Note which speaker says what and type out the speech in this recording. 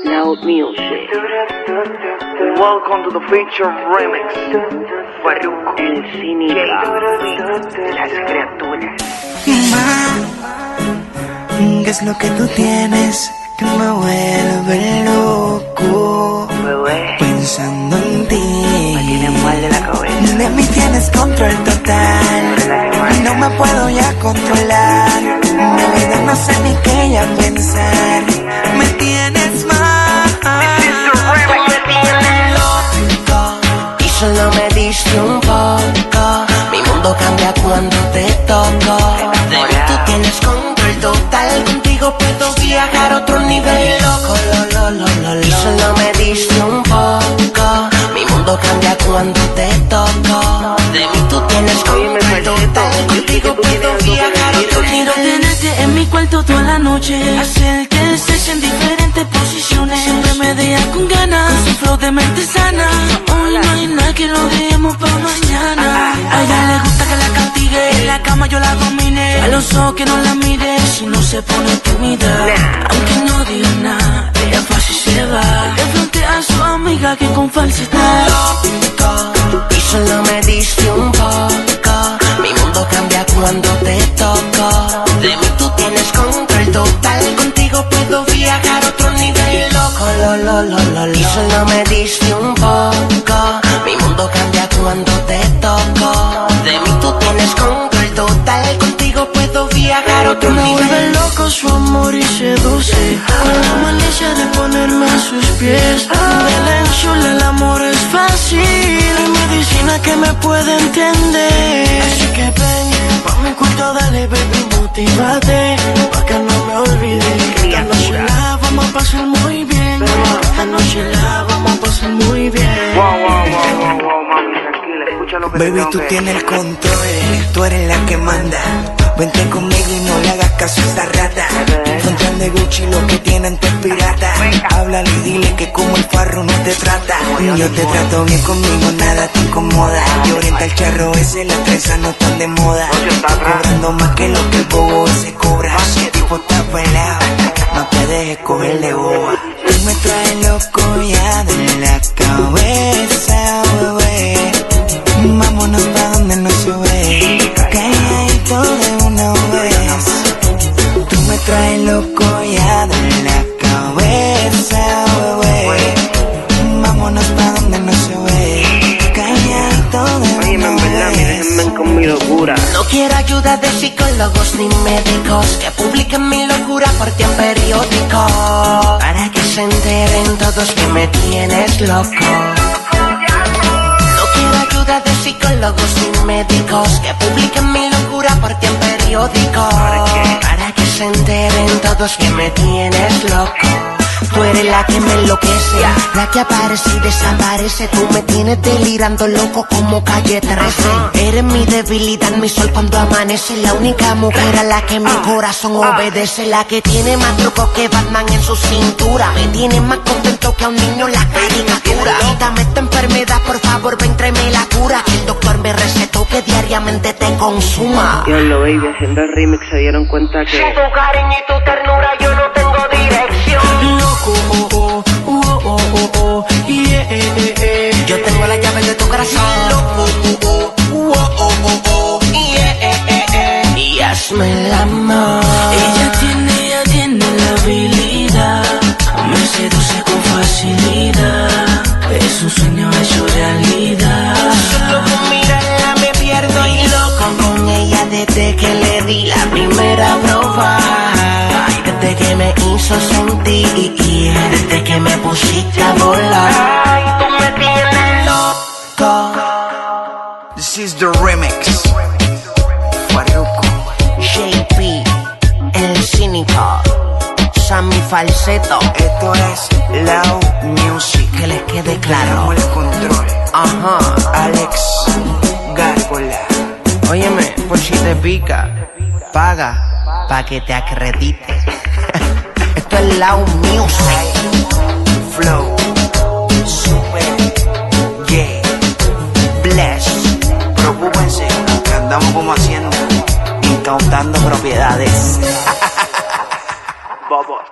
Speaker 1: Loud music.
Speaker 2: Welcome to the feature remix. Farruko,
Speaker 1: El Cínica, las criaturas.
Speaker 3: ¿Qué es lo que tú tienes que me vuelve loco?
Speaker 1: Bebé,
Speaker 3: Pensando en ti.
Speaker 1: me tienes mal de la cabeza.
Speaker 3: De mí tienes control total. No me puedo ya controlar. De verdad no sé ni qué ya pensar. Me tienes mal.
Speaker 4: Me tienes loco y solo me diste un poco. Mi mundo cambia cuando te toco. De mí tú tienes control total. Contigo puedo viajar a otro nivel. Loco, y solo me diste un poco. Mi mundo cambia cuando te toco. De mí tú tienes control total. Contigo puedo viajar a otro nivel.
Speaker 5: Quiero tenerte en mi cuarto toda la noche, hacer que estés en diferentes posiciones. Siempre me deja con ganas, con su flow de mente sana. Hoy no hay nada que lo dejemos para mañana. A ella le gusta que la castigue, en la cama yo la domine. A los ojos que no la mire, si no se pone tímida. Aunque no diga nada, ella fácil se va. De frente a su amiga que con falsedad.
Speaker 4: Loco, y solo me diste un poco. Mi mundo cambia cuando te toco. De mí tú tienes control total. Contigo puedo viajar a otro nivel. Loco, y solo me diste un poco. Mi mundo cambia cuando te toco. De mí tú tienes control total. Contigo puedo viajar a otro
Speaker 5: Me vuelve
Speaker 4: nivel.
Speaker 5: loco su amor y seduce, con la malicia de ponerme a sus pies. De la enchula el amor es fácil, hay medicina que me puede entender. Así que ven, pa' mi cuarto dale baby, motívate, pa' que no me olvide. Esta noche la vamos a pasar muy bien, esta noche la vamos a pasar muy bien.
Speaker 2: Wow, mami, tranquila, escucha lo que te
Speaker 3: Baby,
Speaker 2: tengo
Speaker 3: tú
Speaker 2: que
Speaker 3: tienes el control, tú eres la que manda. Vente conmigo y no le hagas caso a esta rata. Frontal de Gucci, lo que tienen te es pirata. Háblale y dile que como el farro no te trata. Yo te trato bien, conmigo nada te incomoda. Y orienta el charro ese, las trenzas no están de moda. Cobrando más que lo que el bobo ese cobra. Ese tipo está pelado, no te dejes coger de boba. Tú me traes loco ya de la cabeza, bebé. Vámonos pa' donde no se ve, calladito de una vez. Tú me traes loco ya de la cabeza, bebé. Vámonos pa' donde no se ve, calladito de una vez.
Speaker 1: Déjenme con mi locura.
Speaker 4: No quiero ayuda de psicólogos ni médicos que publiquen mi locura por ti en periódico, para que se enteren todos que me tienes loco. No quiero ayuda de psicólogos ni médicos que publiquen mi locura por ti en periódico, para que se enteren todos que me tienes loco. Tú eres la que me enloquece, la que aparece y desaparece. Tú me tienes delirando loco como Calle 13. Eres mi debilidad, mi sol cuando amanece. La única mujer a la que mi corazón obedece. La que tiene más trucos que Batman en su cintura. Me tiene más contento que a un niño en la caricatura. Quítame esta enfermedad, por favor, ven, tráeme la cura. Que el doctor me recetó que diariamente te consuma.
Speaker 1: Diablo, baby, haciendo el remix se dieron cuenta que
Speaker 4: Sin tu cariño y tu ternura yo no tengo dirección.
Speaker 5: Loco, yeah.
Speaker 4: Yo tengo la llave de tu corazón. Y hazme el amor.
Speaker 5: Ella tiene la habilidad, me seduce con facilidad. Es un sueño hecho realidad.
Speaker 4: Solo con mirarla me pierdo y loco con ella desde que le di la primera prueba. Ay, desde que me hizo sentir, desde que me pusiste a volar. Ay, tú me tienes loco.
Speaker 3: This is the remix. Farruko,
Speaker 4: JP, El Cínica, Sammy Falsetto.
Speaker 3: esto es Loud Music.
Speaker 4: Que les quede claro.
Speaker 3: Tenemos el control.
Speaker 4: Ajá.
Speaker 3: Alex Gárgola.
Speaker 4: Óyeme, por si te pica, paga pa' que te acredite. Esto es Loud Music.
Speaker 3: Flow, super, yeah, bless. Preocúpense, que andamos como haciendo. montando propiedades.
Speaker 2: Bubba.